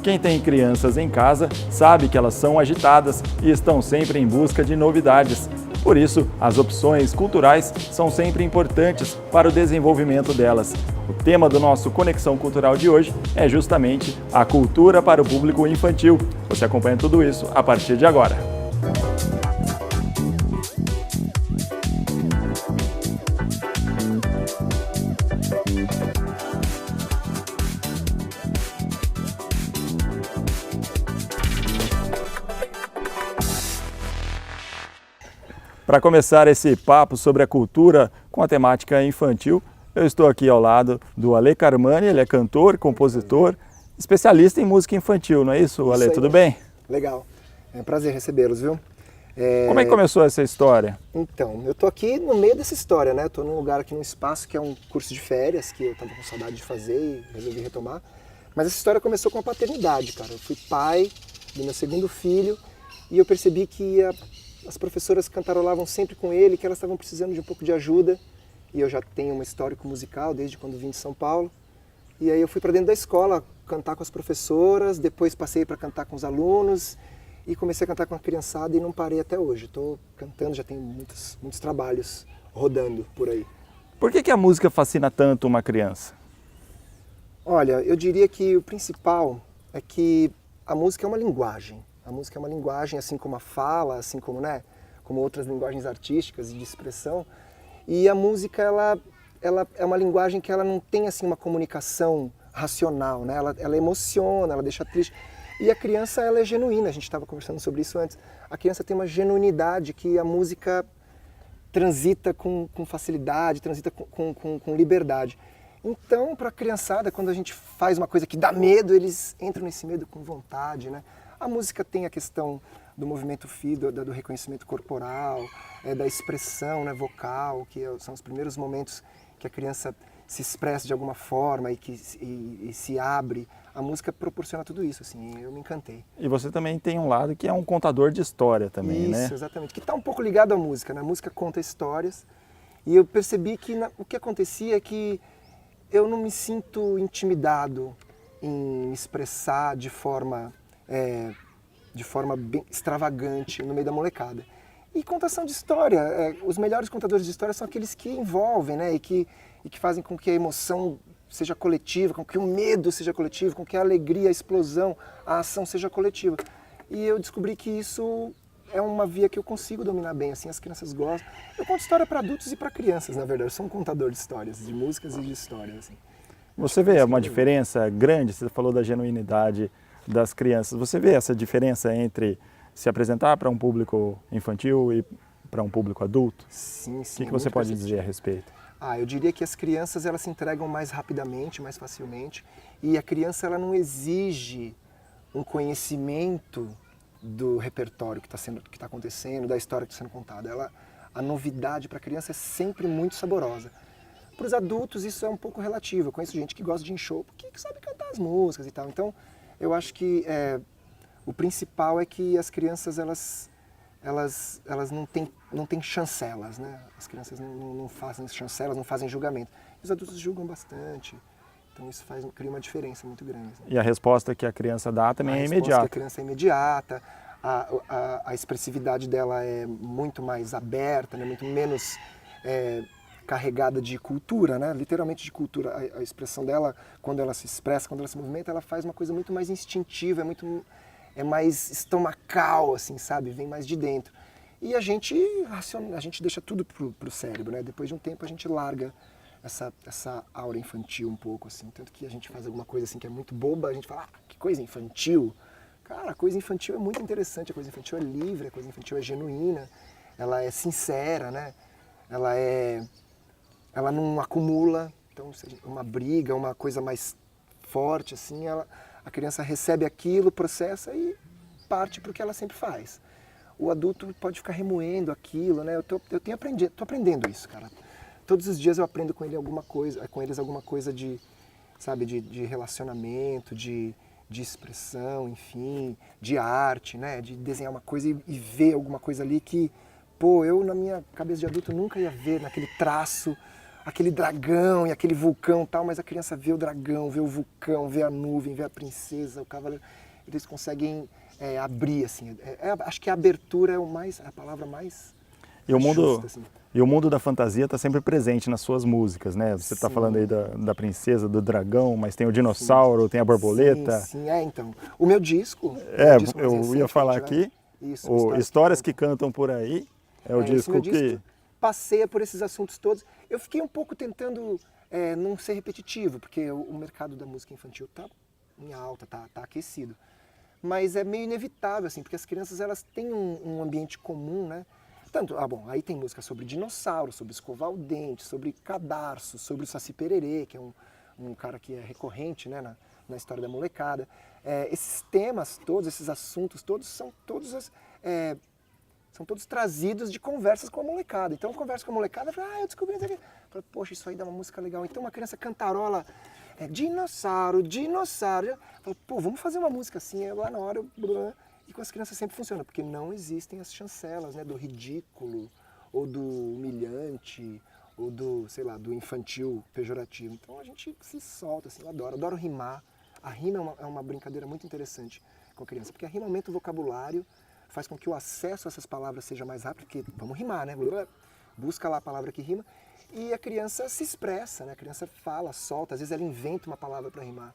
Quem tem crianças em casa sabe que elas são agitadas e estão sempre em busca de novidades. Por isso, as opções culturais são sempre importantes para o desenvolvimento delas. O tema do nosso Conexão Cultural de hoje é justamente a cultura para o público infantil. Você acompanha tudo isso a partir de agora. Para começar esse papo sobre a cultura com a temática infantil, eu estou aqui ao lado do Ale Carmani, ele é cantor, compositor, especialista em música infantil, não é isso, Ale? Tudo bem? Legal, é um prazer recebê-los, viu? Como é que começou essa história? Então, eu tô aqui no meio dessa história, né? Eu tô num lugar aqui, num espaço que é um curso de férias, que eu tava com saudade de fazer e resolvi retomar. Mas essa história começou com a paternidade, cara. Eu fui pai do meu segundo filho e eu percebi que as professoras cantarolavam sempre com ele, que elas estavam precisando de um pouco de ajuda. E eu já tenho um histórico musical desde quando vim de São Paulo. E aí eu fui para dentro da escola cantar com as professoras, depois passei para cantar com os alunos e comecei a cantar com a criançada e não parei até hoje. Estou cantando, já tenho muitos trabalhos rodando por aí. Por que a música fascina tanto uma criança? Olha, eu diria que o principal é que a música é uma linguagem. A música é uma linguagem, assim como a fala, assim como, né, como outras linguagens artísticas e de expressão. E a música, ela é uma linguagem que ela não tem assim uma comunicação racional, né? Ela emociona, ela deixa triste. E a criança, ela é genuína, a gente estava conversando sobre isso antes. A criança tem uma genuinidade que a música transita com facilidade, transita com liberdade. Então, para a criançada, quando a gente faz uma coisa que dá medo, eles entram nesse medo com vontade, né? A música tem a questão do movimento do reconhecimento corporal, da expressão, né, vocal, que são os primeiros momentos que a criança se expressa de alguma forma e se abre. A música proporciona tudo isso, assim, eu me encantei. E você também tem um lado que é um contador de história também, isso, né? Isso, exatamente, que está um pouco ligado à música, né? A música conta histórias e eu percebi que o que acontecia é que eu não me sinto intimidado em me expressar de forma bem extravagante no meio da molecada. E contação de história, os melhores contadores de história são aqueles que envolvem, né, e que fazem com que a emoção seja coletiva, com que o medo seja coletivo, com que a alegria, a explosão, a ação seja coletiva. E eu descobri que isso é uma via que eu consigo dominar bem, assim, as crianças gostam. Eu conto história para adultos e para crianças, na verdade, eu sou um contador de histórias, de músicas e de histórias, assim. Você vê uma diferença grande, você falou da genuinidade das crianças, você vê essa diferença entre se apresentar para um público infantil e para um público adulto? Sim, O que você pode dizer a respeito? Eu diria que as crianças elas se entregam mais rapidamente, mais facilmente, e a criança ela não exige um conhecimento do repertório que está acontecendo, da história que está sendo contada. A novidade para a criança é sempre muito saborosa. Para os adultos isso é um pouco relativo. Eu conheço gente que gosta de show porque sabe cantar as músicas e tal. Então eu acho que o principal é que as crianças elas não têm chancelas, né? As crianças não fazem chancelas, não fazem julgamento. Os adultos julgam bastante. Então isso cria uma diferença muito grande. Né? E a resposta que a criança dá também é imediata. A resposta da criança é imediata, a expressividade dela é muito mais aberta, né? Muito menos carregada de cultura, né? Literalmente de cultura. A expressão dela, quando ela se expressa, quando ela se movimenta, ela faz uma coisa muito mais instintiva, é mais estomacal, assim, sabe? Vem mais de dentro. E a gente deixa tudo pro cérebro, né? Depois de um tempo a gente larga essa aura infantil um pouco, assim. Tanto que a gente faz alguma coisa assim que é muito boba, a gente fala, que coisa infantil. Cara, a coisa infantil é muito interessante, a coisa infantil é livre, a coisa infantil é genuína, ela é sincera, né? Ela não acumula, então uma briga, uma coisa mais forte, assim, a criança recebe aquilo, processa e parte para o que ela sempre faz. O adulto pode ficar remoendo aquilo, né? Tô aprendendo isso, cara. Todos os dias eu aprendo com eles alguma coisa de, sabe, de relacionamento, de expressão, enfim, de arte, né? De desenhar uma coisa e ver alguma coisa ali que, eu na minha cabeça de adulto nunca ia ver naquele traço aquele dragão e aquele vulcão e tal, mas a criança vê o dragão, vê o vulcão, vê a nuvem, vê a princesa, o cavaleiro. Eles conseguem abrir, assim. Acho que a abertura é a palavra mais E o mundo, justa, assim. e o mundo da fantasia está sempre presente nas suas músicas, né? Você está falando aí da princesa, do dragão, mas tem o dinossauro, tem a borboleta. Sim, então. O meu disco... Eu ia falar né? aqui, Isso, Histórias que Cantam Por Aí, é o disco que... passeia por esses assuntos todos. Eu fiquei um pouco tentando não ser repetitivo, porque o mercado da música infantil está em alta, tá aquecido. Mas é meio inevitável, assim, porque as crianças elas têm um ambiente comum, né? Tanto, aí tem música sobre dinossauro, sobre escovar o dente, sobre cadarço, sobre o Saci Pererê, que é um cara que é recorrente, né, na história da molecada. Esses temas todos, esses assuntos todos, são todos trazidos de conversas com a molecada. Então, conversa com a molecada, fala, eu descobri isso aqui. Fala, poxa, isso aí dá uma música legal. Então, uma criança cantarola, dinossauro, dinossauro. Fala, pô, vamos fazer uma música assim. Aí, lá na hora, e com as crianças sempre funciona, porque não existem as chancelas, né, do ridículo, ou do humilhante, ou do, sei lá, do infantil pejorativo. Então, a gente se solta, assim, eu adoro rimar. A rima é uma brincadeira muito interessante com a criança, porque a rima aumenta o vocabulário, faz com que o acesso a essas palavras seja mais rápido, porque vamos rimar, né? Busca lá a palavra que rima, e a criança se expressa, né? A criança fala, solta, às vezes ela inventa uma palavra para rimar,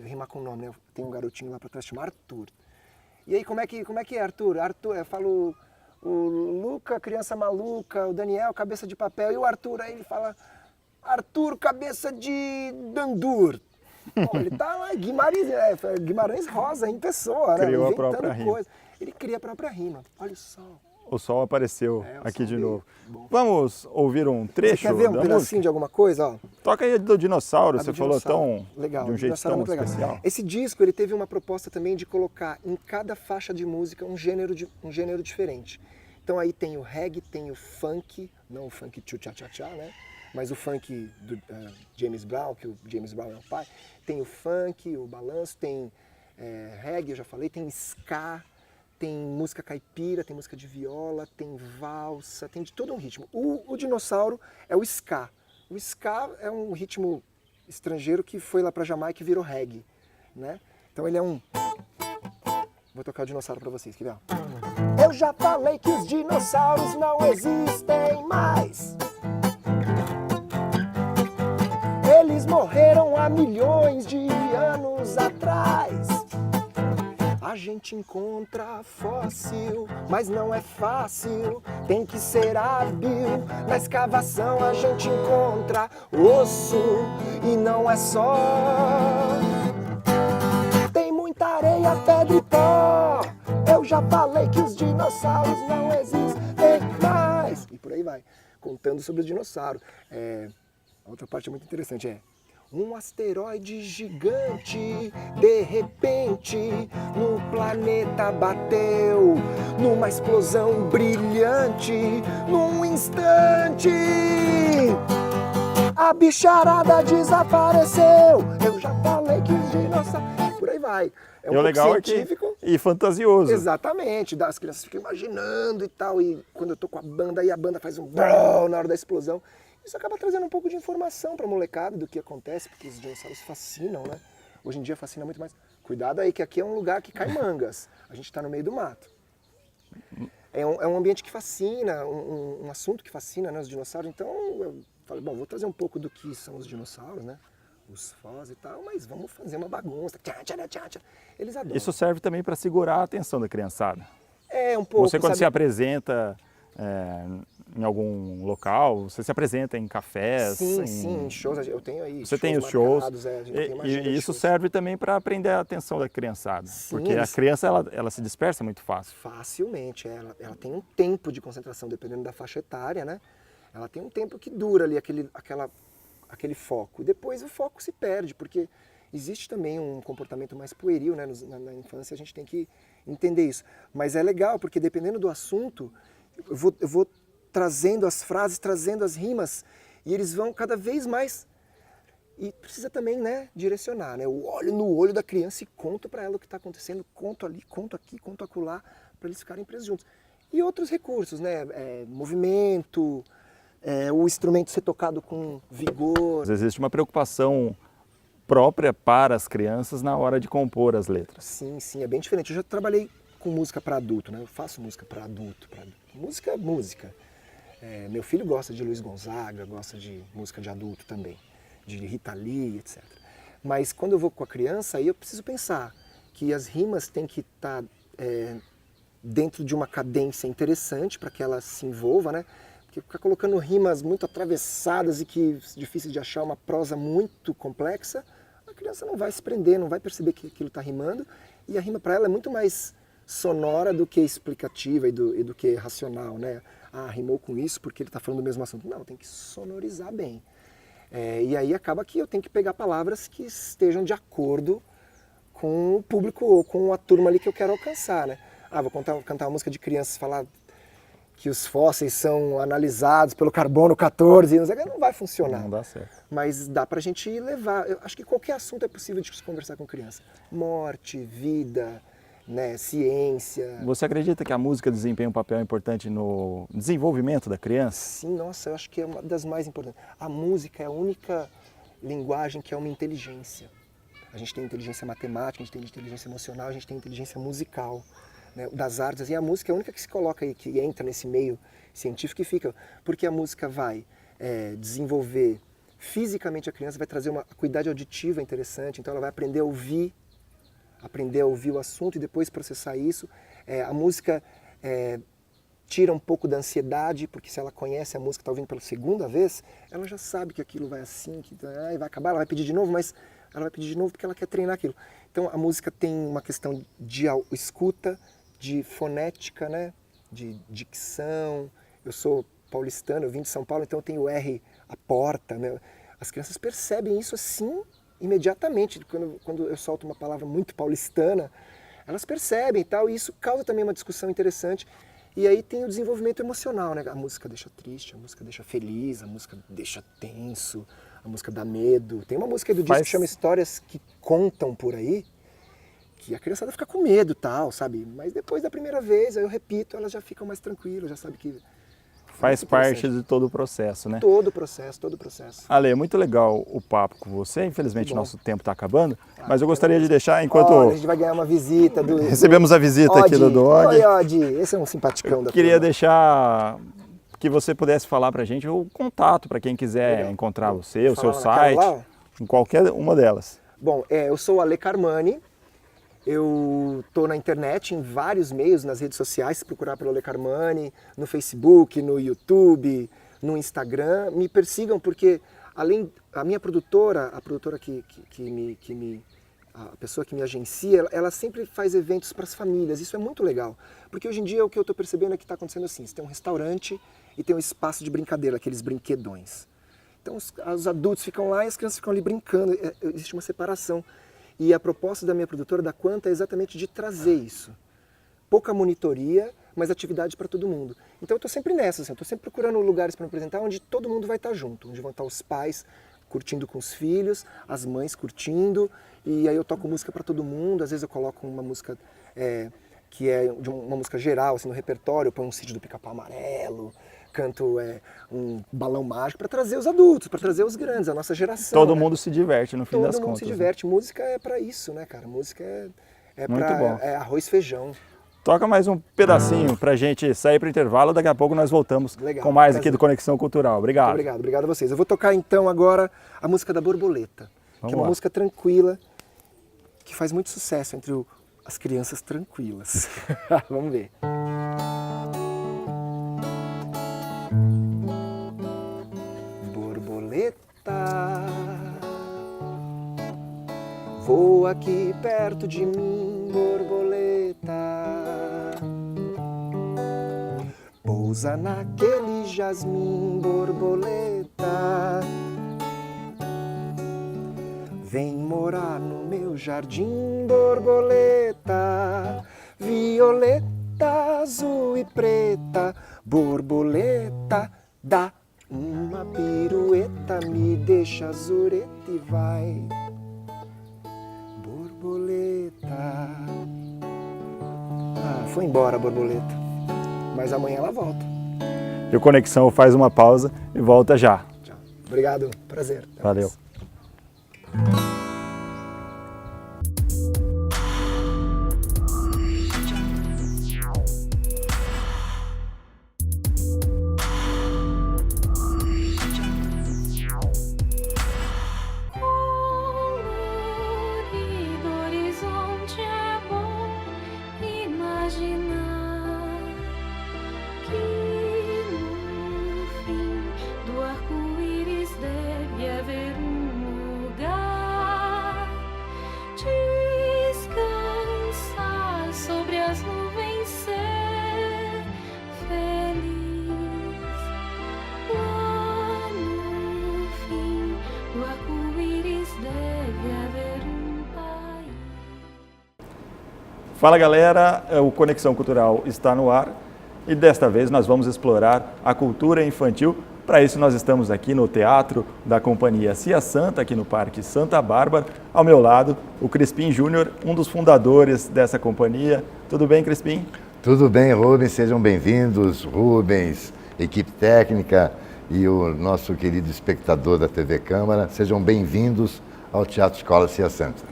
rimar com o nome, né? Tem um garotinho lá para trás, chama Arthur. E aí, como é que é, Arthur? Arthur, eu falo o Luca, criança maluca, o Daniel, cabeça de papel, e o Arthur, aí ele fala Arthur, cabeça de dandur. Bom, ele tá lá, Guimarães Rosa, em pessoa, né? Criou a própria rima. Ele cria a própria rima. Olha o sol. O sol apareceu aqui de novo. Bom. Vamos ouvir um trecho Você quer ver um da pedacinho música? de alguma coisa? Ó? Toca aí do dinossauro, você falou dinossauro. tão Legal, de um jeito tão especial. Esse disco ele teve uma proposta também de colocar em cada faixa de música um gênero diferente. Então aí tem o reggae, tem o funk, não o funk tchu-tchá-tchá-tchá, né? Mas o funk do James Brown, que o James Brown é o pai. Tem o funk, o balanço, tem reggae, eu já falei, tem ska, tem música caipira, tem música de viola, tem valsa, tem de todo um ritmo. O dinossauro é o ska. O ska é um ritmo estrangeiro que foi lá para Jamaica e virou reggae, né? Então ele é um... Vou tocar o dinossauro para vocês, quer ver? Eu já falei que os dinossauros não existem mais. Eles morreram há milhões de anos atrás. A gente encontra fóssil, mas não é fácil, tem que ser hábil. Na escavação a gente encontra osso e não é só. Tem muita areia, pedra e pó. Eu já falei que os dinossauros não existem mais. E por aí vai, contando sobre o dinossauro. A outra parte é muito interessante, um asteroide gigante, de repente, no planeta bateu, numa explosão brilhante, num instante, a bicharada desapareceu. Eu já falei que os dinossauros... Por aí vai. É um pouco legal científico. E fantasioso. Exatamente, as crianças ficam imaginando e tal, e quando eu tô com a banda, aí a banda faz um brrr na hora da explosão. Isso acaba trazendo um pouco de informação para a molecada do que acontece, porque os dinossauros fascinam, né? Hoje em dia fascina muito mais. Cuidado aí, que aqui é um lugar que cai mangas. A gente está no meio do mato. É um ambiente que fascina, um assunto que fascina, né, os dinossauros. Então eu falei, bom, vou trazer um pouco do que são os dinossauros, né? Os fós e tal, mas vamos fazer uma bagunça. Tchá, tchá, tchá, tchá. Eles adoram. Isso serve também para segurar a atenção da criançada. Um pouco. Você quando se apresenta em algum local, você se apresenta em cafés? Sim, em shows, eu tenho aí. Você tem os shows, e isso serve também para prender a atenção da criançada, sim, porque a criança ela se dispersa muito fácil. Facilmente, ela tem um tempo de concentração, dependendo da faixa etária, né? Ela tem um tempo que dura ali aquele foco. Depois o foco se perde, porque existe também um comportamento mais pueril, né? Na infância a gente tem que entender isso. Mas é legal, porque dependendo do assunto, eu vou trazendo as frases, trazendo as rimas, e eles vão cada vez mais... E precisa também, né, direcionar, né? Eu olho no olho da criança e conto para ela o que está acontecendo, conto ali, conto aqui, conto acolá, para eles ficarem presos juntos. E outros recursos, né? Movimento, o instrumento ser tocado com vigor. Existe uma preocupação própria para as crianças na hora de compor as letras. Sim, sim, é bem diferente. Eu já trabalhei com música para adulto, né? Eu faço música para adulto, Música é música. Meu filho gosta de Luiz Gonzaga, gosta de música de adulto também, de Rita Lee, etc. Mas quando eu vou com a criança, aí eu preciso pensar que as rimas têm que estar dentro de uma cadência interessante para que ela se envolva, né? Porque ficar colocando rimas muito atravessadas e que difícil de achar, uma prosa muito complexa, a criança não vai se prender, não vai perceber que aquilo está rimando, e a rima para ela é muito mais sonora do que explicativa e do que racional, né? Ah, rimou com isso porque ele está falando do mesmo assunto. Não, tem que sonorizar bem. E aí acaba que eu tenho que pegar palavras que estejam de acordo com o público ou com a turma ali que eu quero alcançar, né? Ah, vou cantar uma música de crianças, falar que os fósseis são analisados pelo carbono 14, não vai funcionar. Não dá certo. Mas dá pra gente levar. Eu acho que qualquer assunto é possível de se conversar com criança. Morte, vida, né, ciência. Você acredita que a música desempenha um papel importante no desenvolvimento da criança? Sim, nossa, eu acho que é uma das mais importantes. A música é a única linguagem que é uma inteligência. A gente tem inteligência matemática, a gente tem inteligência emocional, a gente tem inteligência musical, né, das artes. E a música é a única que se coloca aí, que entra nesse meio científico e fica. Porque a música vai desenvolver fisicamente a criança, vai trazer uma acuidade auditiva interessante, então ela vai aprender a ouvir o assunto e depois processar isso. A música tira um pouco da ansiedade, porque se ela conhece a música, está ouvindo pela segunda vez, ela já sabe que aquilo vai assim, que vai acabar, ela vai pedir de novo, mas ela vai pedir de novo porque ela quer treinar aquilo. Então a música tem uma questão de escuta, de fonética, né? De dicção. Eu sou paulistano, eu vim de São Paulo, então eu tenho o R, a porta, né? As crianças percebem isso assim imediatamente. Quando eu solto uma palavra muito paulistana, elas percebem e tal, e isso causa também uma discussão interessante. E aí tem o desenvolvimento emocional, né? A música deixa triste, a música deixa feliz, a música deixa tenso, a música dá medo. Tem uma música do disco que chama Histórias que Contam por aí, que a criançada fica com medo e tal, sabe? Mas depois da primeira vez, aí eu repito, elas já ficam mais tranquilas, já sabem que... Faz parte de todo o processo, né? Todo o processo. Ale, é muito legal o papo com você. Infelizmente, nosso tempo está acabando, mas eu gostaria de deixar, enquanto... Olha, a gente vai ganhar uma visita do... Recebemos a visita aqui do Dog. Oi, Odi, esse é um simpaticão da Queria deixar que você pudesse falar pra gente o contato para quem quiser encontrar você, o seu site, em qualquer uma delas. Bom, eu sou o Ale Carmani. Eu estou na internet, em vários meios, nas redes sociais, se procurar pelo Ale Carmani, no Facebook, no YouTube, no Instagram. Me persigam porque, além a minha produtora, a produtora a pessoa que me agencia, ela sempre faz eventos para as famílias. Isso é muito legal, porque hoje em dia o que eu estou percebendo é que está acontecendo assim, você tem um restaurante e tem um espaço de brincadeira, aqueles brinquedões. Então os adultos ficam lá e as crianças ficam ali brincando, existe uma separação. E a proposta da minha produtora, da Quanta, é exatamente de trazer isso. Pouca monitoria, mas atividade para todo mundo. Então eu estou sempre nessa, assim, eu estou sempre procurando lugares para me apresentar onde todo mundo vai estar junto, onde vão estar os pais curtindo com os filhos, as mães curtindo, e aí eu toco música para todo mundo, às vezes eu coloco uma música que é de uma música geral, assim, no repertório, eu ponho um Sítio do Pica-Pau Amarelo, canto um Balão Mágico para trazer os adultos, para trazer os grandes, a nossa geração. Todo mundo se diverte no fim das contas. Todo mundo se diverte. Né? Música é para isso, né, cara? Música muito bom. É arroz e feijão. Toca mais um pedacinho pra gente sair pro intervalo, daqui a pouco nós voltamos com mais aqui do Conexão Cultural. Obrigado. Muito obrigado a vocês. Eu vou tocar então agora a música da Borboleta, que é uma música tranquila, que faz muito sucesso entre as crianças tranquilas. Vamos ver. Borboleta, voa aqui perto de mim, borboleta. Pousa naquele jasmim, borboleta. Vem morar no meu jardim, borboleta. Violeta, azul e preta, borboleta, dá uma pirueta, me deixa zureta e vai. Borboleta. Foi embora a borboleta, mas amanhã ela volta. E o Conexão faz uma pausa e volta já. Tchau. Obrigado, prazer. Até Valeu. mais. Fala galera, o Conexão Cultural está no ar e desta vez nós vamos explorar a cultura infantil. Para isso nós estamos aqui no Teatro da Companhia Cia Santa, aqui no Parque Santa Bárbara. Ao meu lado, o Crispim Júnior, um dos fundadores dessa companhia. Tudo bem, Crispim? Tudo bem, Rubens, sejam bem-vindos, Rubens, equipe técnica e o nosso querido espectador da TV Câmara, sejam bem-vindos ao Teatro Escola Cia Santa.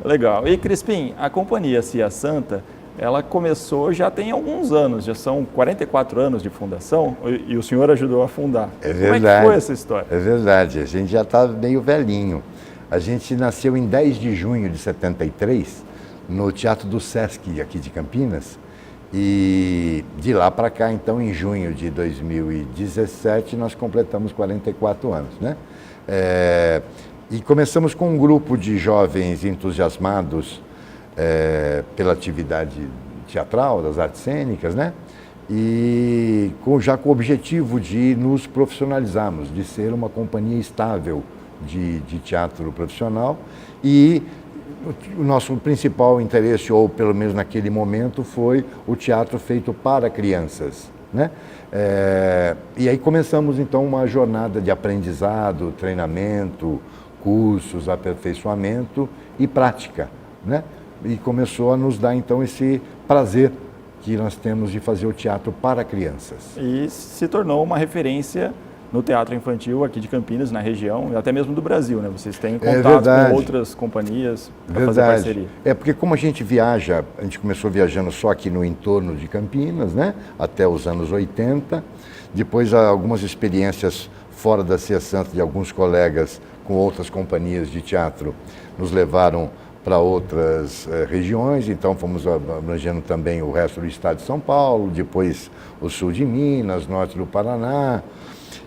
Legal. E Crispim, a Companhia Cia Santa, ela começou já tem alguns anos, já são 44 anos de fundação e o senhor ajudou a fundar. É verdade. Como é que foi essa história? É verdade, a gente já está meio velhinho. A gente nasceu em 10 de junho de 73, no Teatro do Sesc, aqui de Campinas, e de lá para cá, então, em junho de 2017, nós completamos 44 anos, né? E começamos com um grupo de jovens entusiasmados pela atividade teatral, das artes cênicas, né? E já com o objetivo de nos profissionalizarmos, de ser uma companhia estável de teatro profissional. E o nosso principal interesse, ou pelo menos naquele momento, foi o teatro feito para crianças, né? E aí começamos então uma jornada de aprendizado, treinamento, cursos, aperfeiçoamento e prática, né? E começou a nos dar então esse prazer que nós temos de fazer o teatro para crianças. E se tornou uma referência no teatro infantil aqui de Campinas, na região, e até mesmo do Brasil, né? Vocês têm contato com outras companhias para fazer parceria. Porque como a gente viaja, a gente começou viajando só aqui no entorno de Campinas, né? Até os anos 80, depois algumas experiências fora da Cia Santa de alguns colegas com outras companhias de teatro nos levaram para outras regiões, então fomos abrangendo também o resto do estado de São Paulo, depois o sul de Minas, norte do Paraná.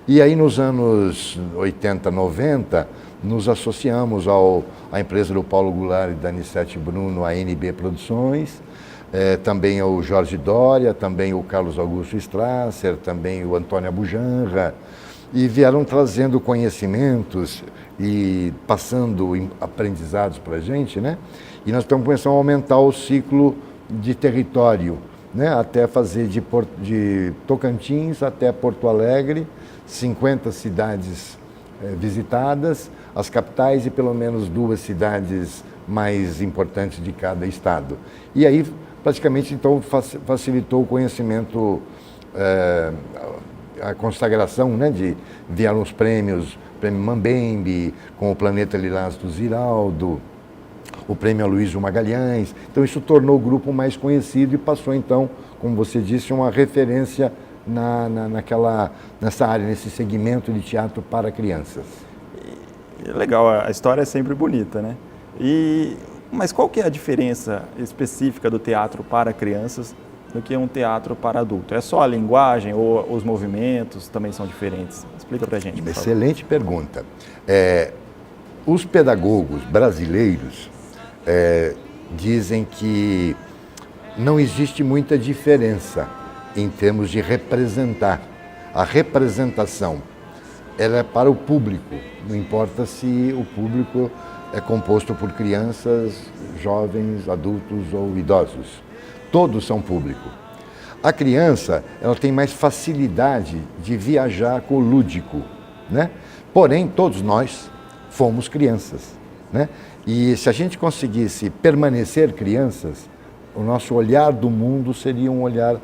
E aí nos anos 80, 90, nos associamos à empresa do Paulo Goulart e da Anissete Bruno, a NB Produções, também o Jorge Doria, também o Carlos Augusto Strasser, também o Antônio Abujanra, e vieram trazendo conhecimentos e passando aprendizados para a gente, né? E nós estamos começando a aumentar o ciclo de território, né? Até fazer de Tocantins até Porto Alegre, 50 cidades visitadas, as capitais e pelo menos 2 cidades mais importantes de cada estado. E aí, praticamente, então, facilitou o conhecimento, a consagração, né, vieram os prêmios, o Prêmio Mambembe, com o Planeta Lilás do Ziraldo, o Prêmio Aloysio Magalhães. Então isso tornou o grupo mais conhecido e passou então, como você disse, uma referência nessa área, nesse segmento de teatro para crianças. Legal, a história é sempre bonita, né? Mas qual que é a diferença específica do teatro para crianças do que um teatro para adulto? É só a linguagem ou os movimentos também são diferentes? Explica pra gente, por favor. Excelente pergunta. Os pedagogos brasileiros dizem que não existe muita diferença em termos de representar. A representação, ela é para o público, não importa se o público é composto por crianças, jovens, adultos ou idosos. Todos são público. A criança, ela tem mais facilidade de viajar com o lúdico, né? Porém, todos nós fomos crianças, né? E se a gente conseguisse permanecer crianças, o nosso olhar do mundo seria um olhar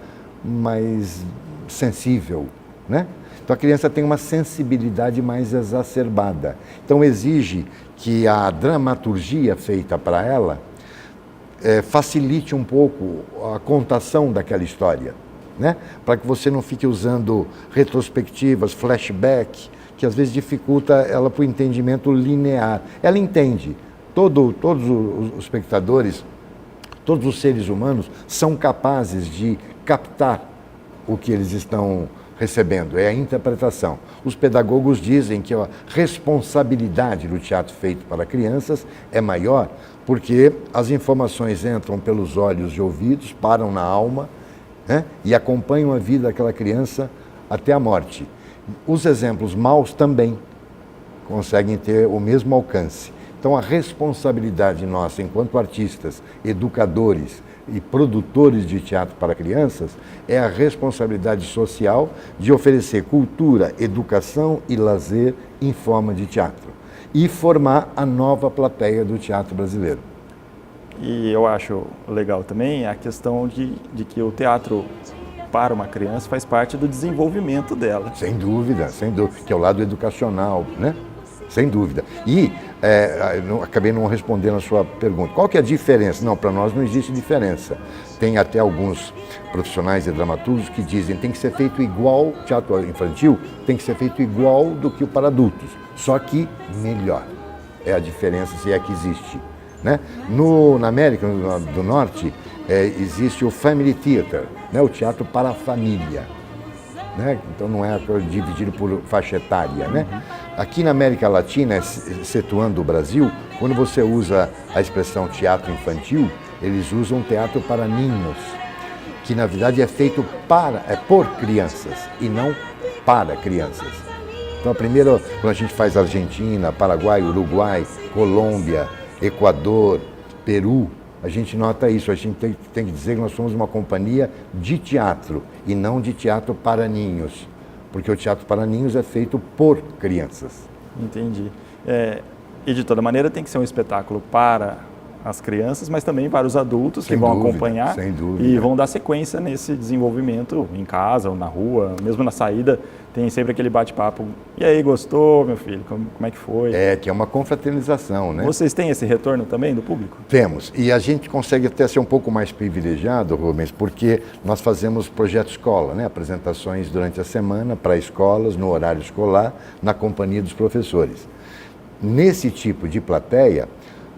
mais sensível, né? Então a criança tem uma sensibilidade mais exacerbada. Então exige que a dramaturgia feita para ela facilite um pouco a contação daquela história, né? Para que você não fique usando retrospectivas, flashback, que às vezes dificulta ela para o entendimento linear. Ela entende. Todos os espectadores, todos os seres humanos são capazes de captar o que eles estão recebendo, é a interpretação. Os pedagogos dizem que a responsabilidade do teatro feito para crianças é maior porque as informações entram pelos olhos e ouvidos, param na alma, né, e acompanham a vida daquela criança até a morte. Os exemplos maus também conseguem ter o mesmo alcance. Então a responsabilidade nossa enquanto artistas, educadores e produtores de teatro para crianças é a responsabilidade social de oferecer cultura, educação e lazer em forma de teatro e formar a nova plateia do teatro brasileiro. E eu acho legal também a questão de que o teatro para uma criança faz parte do desenvolvimento dela. Sem dúvida, que é o lado educacional, né? Sem dúvida. E acabei não respondendo a sua pergunta. Qual que é a diferença? Não, para nós não existe diferença. Tem até alguns profissionais e dramaturgos que dizem que tem que ser feito igual, teatro infantil tem que ser feito igual do que o para adultos, só que melhor. É a diferença, se é que existe, né? Na América do Norte existe o Family Theater, né? O teatro para a família, né? Então não é dividido por faixa etária, né? Aqui na América Latina, excetuando o Brasil, quando você usa a expressão teatro infantil, eles usam teatro para ninhos, que na verdade é feito por crianças e não para crianças. Então, primeiro, quando a gente faz Argentina, Paraguai, Uruguai, Colômbia, Equador, Peru, a gente nota isso. A gente tem que dizer que nós somos uma companhia de teatro e não de teatro para ninhos, porque o teatro para ninhos é feito por crianças. Entendi. E de toda maneira tem que ser um espetáculo para as crianças, mas também para os adultos que vão acompanhar e vão dar sequência nesse desenvolvimento em casa ou na rua, mesmo na saída, tem sempre aquele bate-papo. E aí, gostou, meu filho? Como é que foi? Que é uma confraternização, né? Vocês têm esse retorno também do público? Temos, e a gente consegue até ser um pouco mais privilegiado, Rubens, porque nós fazemos projeto escola, né? Apresentações durante a semana para escolas, no horário escolar, na companhia dos professores. Nesse tipo de plateia,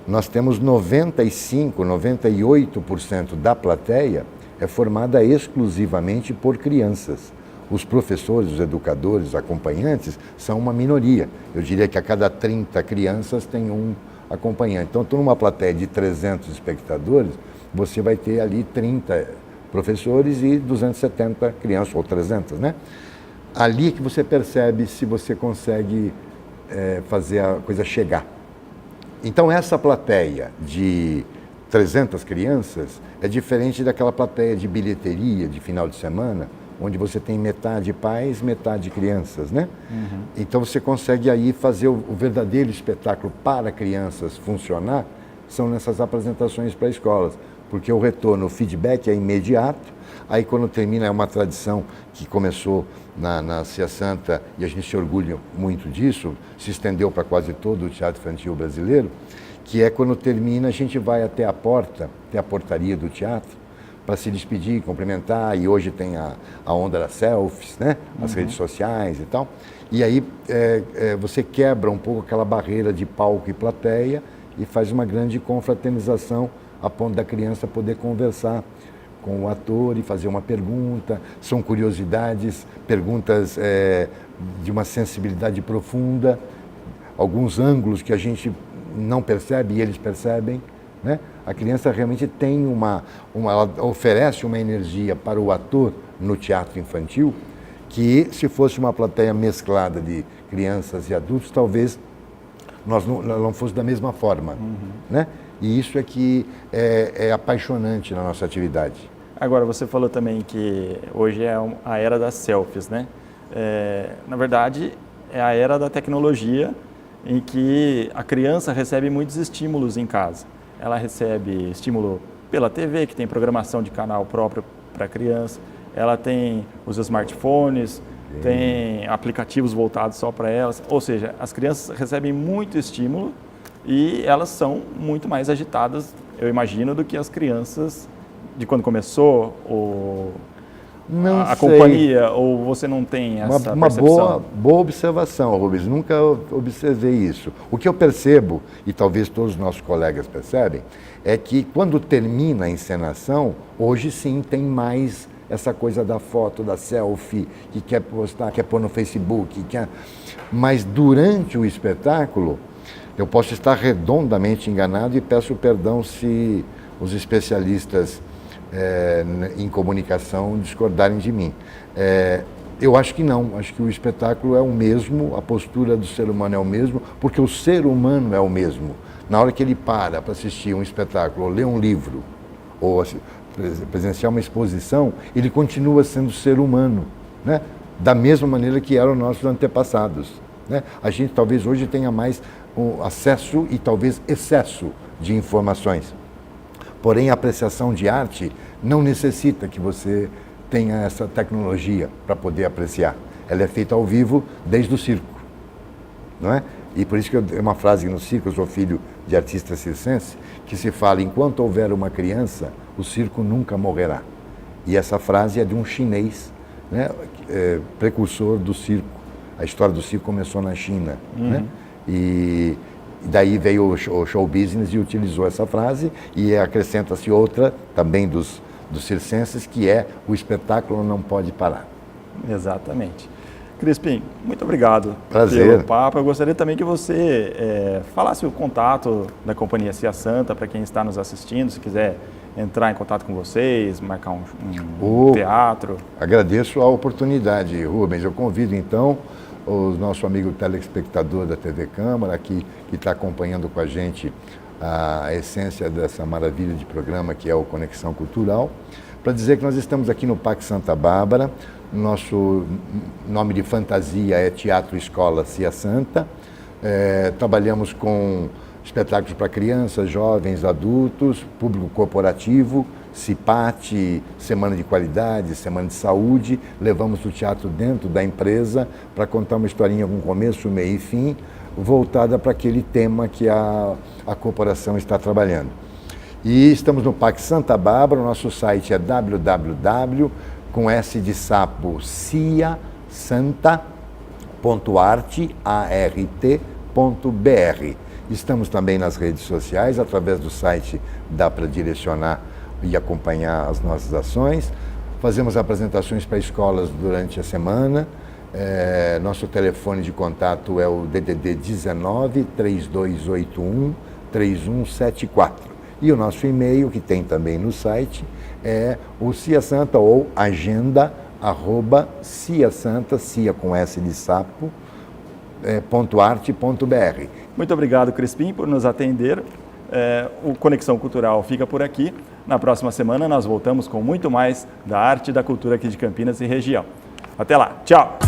nós temos 95%, 98% da plateia é formada exclusivamente por crianças. Os professores, os educadores, acompanhantes são uma minoria. Eu diria que a cada 30 crianças tem um acompanhante. Então, numa plateia de 300 espectadores, você vai ter ali 30 professores e 270 crianças, ou 300, né? Ali que você percebe se você consegue fazer a coisa chegar. Então, essa plateia de 300 crianças é diferente daquela plateia de bilheteria de final de semana, onde você tem metade pais, metade crianças, né? Uhum. Então, você consegue aí fazer o verdadeiro espetáculo para crianças funcionar, são nessas apresentações para escolas, porque o retorno, o feedback é imediato. Aí, quando termina, é uma tradição que começou na Cia Santa, e a gente se orgulha muito disso, se estendeu para quase todo o teatro infantil brasileiro, que é quando termina, a gente vai até a portaria do teatro, para se despedir, cumprimentar, e hoje tem a onda das selfies, né? As redes sociais e tal. E aí você quebra um pouco aquela barreira de palco e plateia e faz uma grande confraternização a ponto da criança poder conversar com o ator e fazer uma pergunta. São curiosidades, perguntas de uma sensibilidade profunda, alguns ângulos que a gente não percebe e eles percebem, né? A criança realmente tem ela oferece uma energia para o ator no teatro infantil que, se fosse uma plateia mesclada de crianças e adultos, talvez não fosse da mesma forma, né? E isso é que é apaixonante na nossa atividade. Agora, você falou também que hoje é a era das selfies, né? Na verdade, é a era da tecnologia em que a criança recebe muitos estímulos em casa. Ela recebe estímulo pela TV, que tem programação de canal próprio para a criança. Ela tem os smartphones, tem aplicativos voltados só para elas. Ou seja, as crianças recebem muito estímulo e elas são muito mais agitadas, eu imagino, do que as crianças de quando começou a companhia, ou você não tem essa percepção? Boa observação, Rubens. Nunca observei isso. O que eu percebo, e talvez todos os nossos colegas percebem, é que quando termina a encenação, hoje sim tem mais essa coisa da foto, da selfie, que quer postar, quer pôr no Facebook, mas durante o espetáculo, eu posso estar redondamente enganado e peço perdão se os especialistas em comunicação discordarem de mim. Eu acho que não, acho que o espetáculo é o mesmo, a postura do ser humano é o mesmo, porque o ser humano é o mesmo. Na hora que ele para assistir um espetáculo, ou ler um livro, ou presenciar uma exposição, ele continua sendo ser humano, né? Da mesma maneira que eram nossos antepassados, né? A gente talvez hoje tenha mais acesso e talvez excesso de informações. Porém, a apreciação de arte não necessita que você tenha essa tecnologia para poder apreciar. Ela é feita ao vivo desde o circo, não é? E por isso que é uma frase no circo, eu sou filho de artista circense, que se fala: enquanto houver uma criança, o circo nunca morrerá. E essa frase é de um chinês, né, precursor do circo. A história do circo começou na China, né? E daí veio o show business e utilizou essa frase, e acrescenta-se outra também dos circenses, que é: o espetáculo não pode parar. Exatamente. Crispim, muito obrigado pelo papo. Eu gostaria também que você falasse o contato da Companhia Cia Santa para quem está nos assistindo, se quiser entrar em contato com vocês, marcar um teatro. Agradeço a oportunidade, Rubens. Eu convido então o nosso amigo telespectador da TV Câmara, que está acompanhando com a gente a essência dessa maravilha de programa que é o Conexão Cultural, para dizer que nós estamos aqui no Parque Santa Bárbara. Nosso nome de fantasia é Teatro Escola Cia Santa. Trabalhamos com espetáculos para crianças, jovens, adultos, público corporativo, CIPAT, Semana de Qualidade, Semana de Saúde. Levamos o teatro dentro da empresa para contar uma historinha com começo, meio e fim, voltada para aquele tema que a corporação está trabalhando. E estamos no Parque Santa Bárbara. O nosso site é www, com S de sapo, ciasanta.art.br. Estamos também nas redes sociais, através do site dá para direcionar e acompanhar as nossas ações. Fazemos apresentações para escolas durante a semana. Nosso telefone de contato é o DDD 19 3281 3174. E o nosso e-mail, que tem também no site, é o Cia Santa, ou agenda@ciasanta, Cia com S de sapo, .art.br. Muito obrigado, Crispim, por nos atender. O Conexão Cultural fica por aqui. Na próxima semana nós voltamos com muito mais da arte e da cultura aqui de Campinas e região. Até lá, tchau!